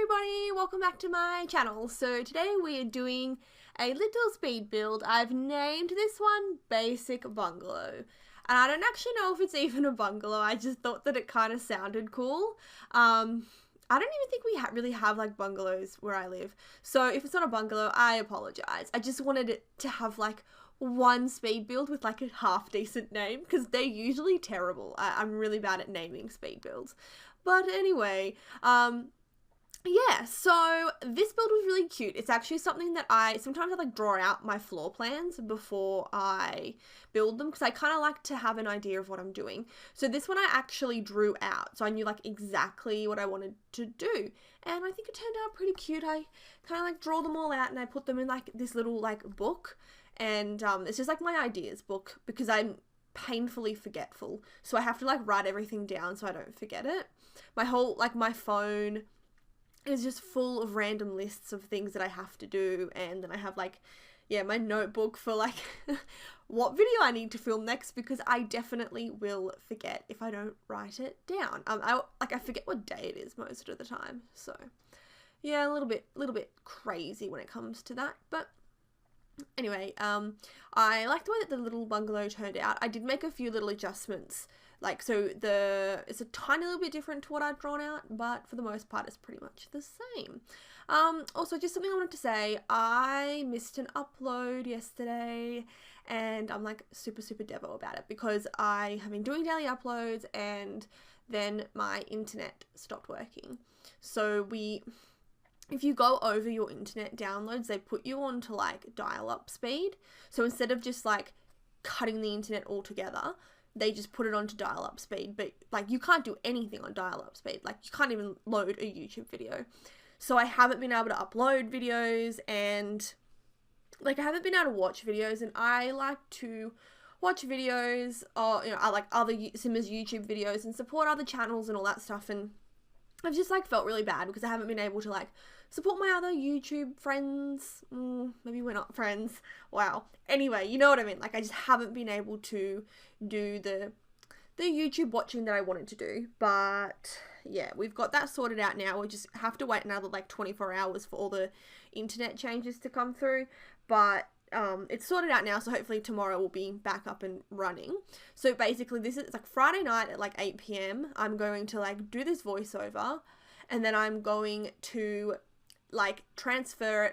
everybody, welcome back to my channel. So today we are doing a little speed build. I've named this one Basic Bungalow. And I don't actually know if it's even a bungalow, I just thought that it kind of sounded cool. I don't even think we really have like bungalows where I live. So if it's not a bungalow, I apologize. I just wanted it to have like one speed build with like a half decent name because they're usually terrible. I'm really bad at naming speed builds. But anyway, yeah, so this build was really cute. It's actually something that sometimes I like draw out my floor plans before I build them because I kind of like to have an idea of what I'm doing. So this one I actually drew out, so I knew like exactly what I wanted to do. And I think it turned out pretty cute. I kind of like draw them all out and I put them in like this little like book. And it's just like my ideas book because I'm painfully forgetful. So I have to like write everything down so I don't forget it. My phone is just full of random lists of things that I have to do, and then I have like, yeah, my notebook for like what video I need to film next because I definitely will forget if I don't write it down. I forget what day it is most of the time, so yeah, a little bit crazy when it comes to that, but anyway, I like the way that the little bungalow turned out. I did make a few little adjustments. Like, so it's a tiny little bit different to what I'd drawn out, but for the most part, it's pretty much the same. Also, just something I wanted to say, I missed an upload yesterday, and I'm like super devo about it because I have been doing daily uploads, and then my internet stopped working. So if you go over your internet downloads, they put you on to like dial-up speed. So instead of just like cutting the internet altogether, they just put it onto dial-up speed, but like you can't do anything on dial-up speed. Like you can't even load a YouTube video. So I haven't been able to upload videos, and like I haven't been able to watch videos, and I like to watch videos, or I like other Simmers YouTube videos and support other channels and all that stuff, and I've just like felt really bad because I haven't been able to like support my other YouTube friends. Maybe we're not friends. Wow. Anyway, you know what I mean. Like I just haven't been able to do the YouTube watching that I wanted to do. But yeah, we've got that sorted out now. We just have to wait another like 24 hours for all the internet changes to come through. But it's sorted out now, so hopefully tomorrow we'll be back up and running. So basically it's like Friday night at like 8 p.m. I'm going to like do this voiceover, and then I'm going to like transfer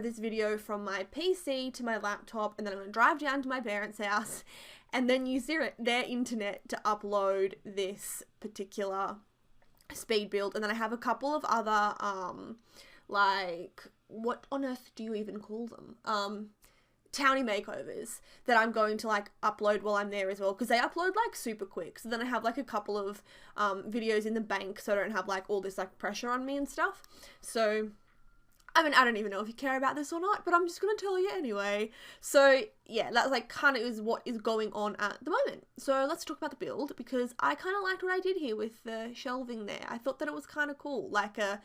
this video from my PC to my laptop, and then I'm going to drive down to my parents' house and then use their internet to upload this particular speed build. And then I have a couple of other like, what on earth do you even call them? Townie makeovers that I'm going to like upload while I'm there as well, because they upload like super quick. So then I have like a couple of videos in the bank, so I don't have like all this like pressure on me and stuff. So I mean, I don't even know if you care about this or not, but I'm just gonna tell you anyway. So yeah, that's like kind of is what is going on at the moment. So let's talk about the build, because I kind of liked what I did here with the shelving there. I thought that it was kind of cool, like a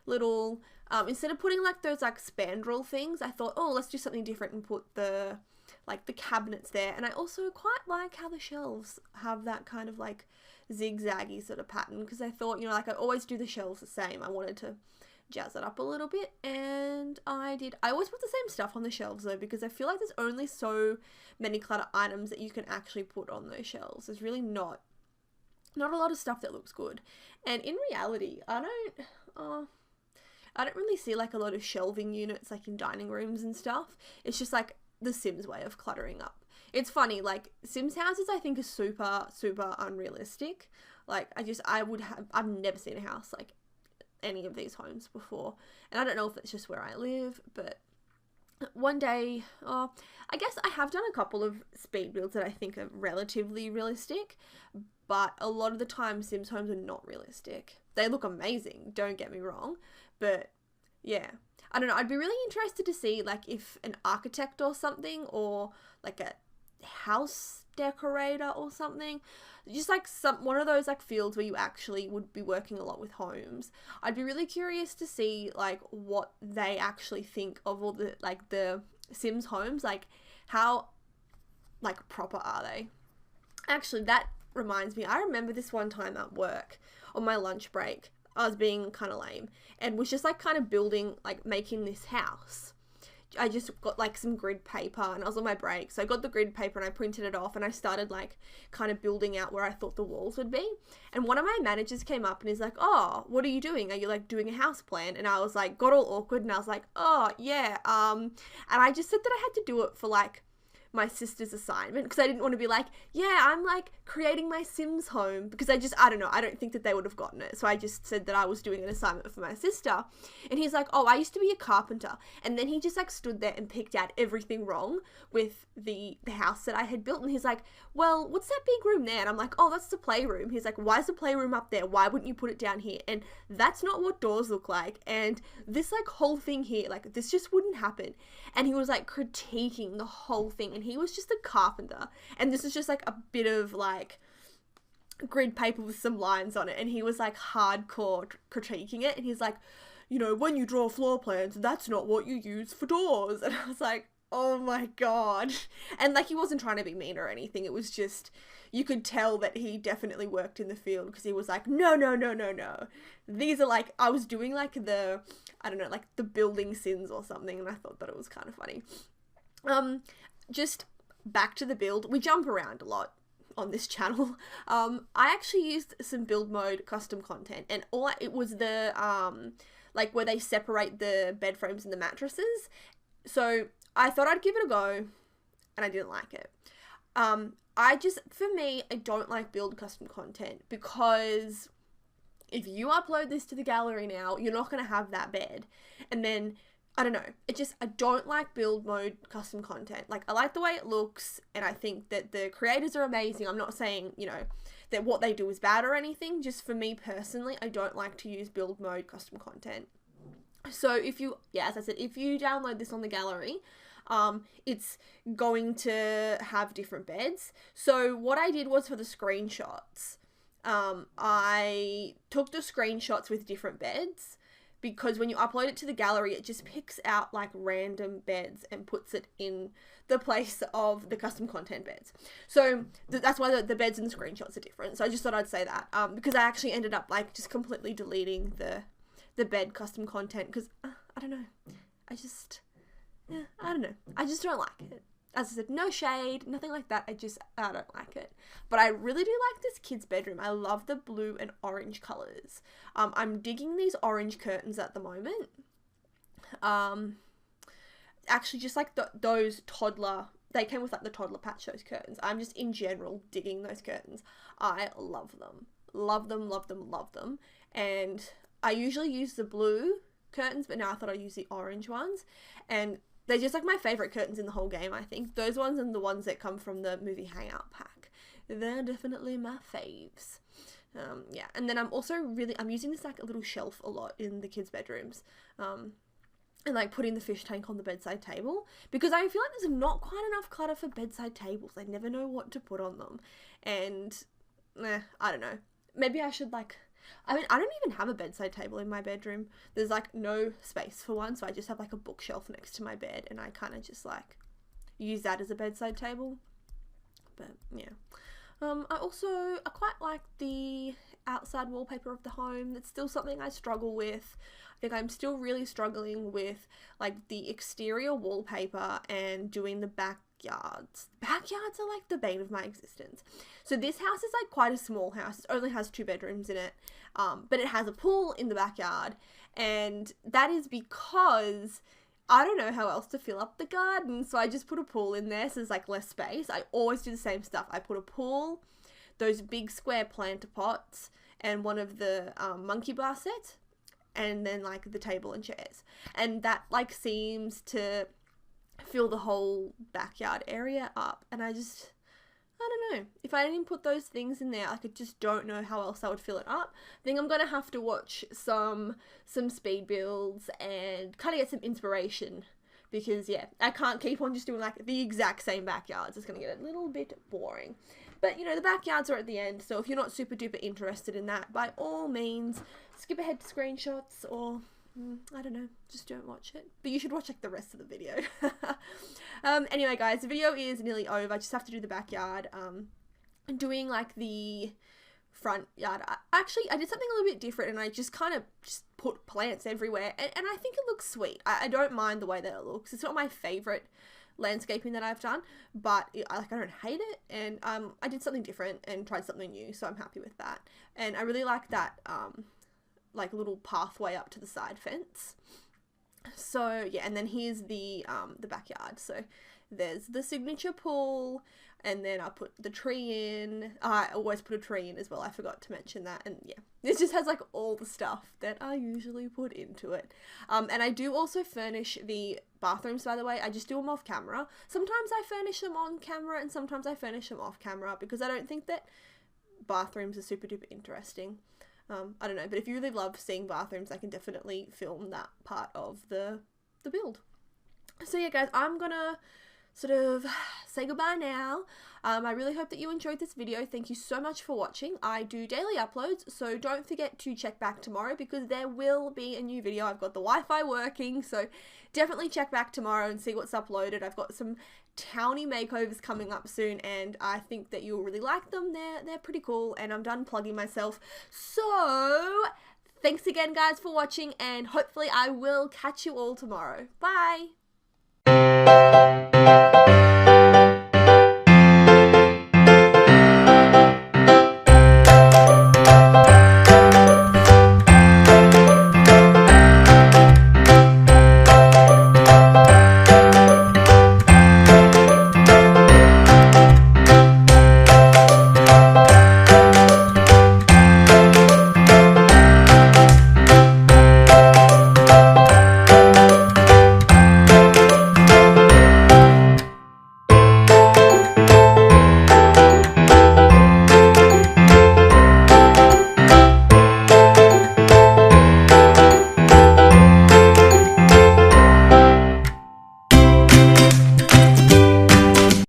little instead of putting like those like spandrel things, I thought, oh, let's do something different and put the cabinets there. And I also quite like how the shelves have that kind of like zigzaggy sort of pattern, because I thought, like I always do the shelves the same. I wanted to jazz it up a little bit, and I did. I always put the same stuff on the shelves though, because I feel like there's only so many clutter items that you can actually put on those shelves. There's really not a lot of stuff that looks good. And in reality, I don't really see like a lot of shelving units like in dining rooms and stuff. It's just like the Sims way of cluttering up. It's funny, like Sims houses I think are super unrealistic. Like I've never seen a house like any of these homes before, and I don't know if it's just where I live, but one day, I guess I have done a couple of speed builds that I think are relatively realistic, but a lot of the time Sims homes are not realistic. They look amazing, don't get me wrong, but yeah, I don't know. I'd be really interested to see like if an architect or something, or like a house decorator or something, just like one of those like fields where you actually would be working a lot with homes. I'd be really curious to see like what they actually think of all the like the Sims homes, like how like proper are they. Actually, that reminds me, I remember this one time at work on my lunch break, I was being kind of lame and was just like kind of building, like making this house. I just got like some grid paper and I was on my break. So I got the grid paper and I printed it off and I started like kind of building out where I thought the walls would be. And one of my managers came up and is like, "Oh, what are you doing? Are you like doing a house plan?" And I was like, got all awkward and I was like, "Oh, yeah." And I just said that I had to do it for like my sister's assignment because I didn't want to be like, "Yeah, I'm like creating my Sims home," because I don't know, I don't think that they would have gotten it. So I just said that I was doing an assignment for my sister. And he's like, "Oh, I used to be a carpenter." And then he just like stood there and picked out everything wrong with the house that I had built. And he's like, "Well, what's that big room there?" And I'm like, "Oh, that's the playroom." He's like, "Why is the playroom up there? Why wouldn't you put it down here? And that's not what doors look like. And this like whole thing here, like this just wouldn't happen." And he was like critiquing the whole thing. And he was just a carpenter. And this is just like a bit of like grid paper with some lines on it. And he was like hardcore critiquing it. And he's like, "You know, when you draw floor plans, that's not what you use for doors." And I was like, oh my God. And like, he wasn't trying to be mean or anything. It was just, you could tell that he definitely worked in the field because he was like, no. These are like, I was doing like the, I don't know, like the building sins or something. And I thought that it was kind of funny. Just back to the build. We jump around a lot on this channel. I actually used some build mode custom content and it was the, like where they separate the bed frames and the mattresses. So I thought I'd give it a go and I didn't like it. For me, I don't like build custom content because if you upload this to the gallery now, you're not going to have that bed. And then, I don't know, I don't like build mode custom content. Like, I like the way it looks and I think that the creators are amazing. I'm not saying, you know, that what they do is bad or anything. Just for me personally, I don't like to use build mode custom content. So if you, as I said, if you download this on the gallery, it's going to have different beds. So what I did was for the screenshots, I took the screenshots with different beds because when you upload it to the gallery, it just picks out like random beds and puts it in the place of the custom content beds. So that's why the beds and the screenshots are different. So I just thought I'd say that, because I actually ended up like just completely deleting the bed custom content because I don't know, I don't know, I just don't like it. As I said, no shade, nothing like that, I don't like it. But I really do like this kid's bedroom. I love the blue and orange colours. I'm digging these orange curtains at the moment. Actually just like those toddler, they came with like the toddler patch, those curtains. I'm just in general digging those curtains. I love them. Love them, love them, love them. And I usually use the blue curtains, but now I thought I'd use the orange ones. And they're just like my favourite curtains in the whole game, I think. Those ones and the ones that come from the movie Hangout pack. They're definitely my faves. Yeah, and then I'm also I'm using this like a little shelf a lot in the kids' bedrooms. And like putting the fish tank on the bedside table. Because I feel like there's not quite enough clutter for bedside tables. I never know what to put on them. And, I don't know. Maybe I should like... I mean, I don't even have a bedside table in my bedroom. There's like no space for one, so I just have like a bookshelf next to my bed and I kind of just like use that as a bedside table. But yeah. I quite like the outside wallpaper of the home. That's still something I struggle with. I think I'm still really struggling with like the exterior wallpaper and doing the backyards. Backyards are like the bane of my existence. So this house is like quite a small house. It only has 2 bedrooms in it, but it has a pool in the backyard, and that is because I don't know how else to fill up the garden, so I just put a pool in there so there's like less space. I always do the same stuff. I put a pool, those big square planter pots, and one of the monkey bar sets, and then like the table and chairs, and that like seems to fill the whole backyard area up. And I don't know, if I didn't put those things in there, I just don't know how else I would fill it up. I think I'm gonna have to watch some speed builds and kind of get some inspiration, because yeah, I can't keep on just doing like the exact same backyards. It's gonna get a little bit boring. But you know, the backyards are at the end, so if you're not super duper interested in that, by all means skip ahead to screenshots, or I don't know, just don't watch it. But you should watch like the rest of the video. Anyway guys, the video is nearly over. I just have to do the backyard. I'm doing like the front yard. I did something a little bit different, and I just kind of just put plants everywhere, and I think it looks sweet. I don't mind the way that it looks. It's not my favorite landscaping that I've done, but I don't hate it, and I did something different and tried something new, so I'm happy with that. And I really like that like little pathway up to the side fence. So yeah, and then here's the backyard. So there's the signature pool, and then I put the tree in. I always put a tree in as well. I forgot to mention that. And yeah, this just has like all the stuff that I usually put into it. And I do also furnish the bathrooms, by the way. I just do them off camera. Sometimes I furnish them on camera, and sometimes I furnish them off camera because I don't think that bathrooms are super duper interesting. I don't know, but if you really love seeing bathrooms, I can definitely film that part of the build. So yeah, guys, I'm gonna sort of say goodbye now. I really hope that you enjoyed this video. Thank you so much for watching. I do daily uploads, so don't forget to check back tomorrow because there will be a new video. I've got the Wi-Fi working, so definitely check back tomorrow and see what's uploaded. I've got some townie makeovers coming up soon, and I think that you'll really like them. They're pretty cool, and I'm done plugging myself. So thanks again, guys, for watching, and hopefully I will catch you all tomorrow. Bye!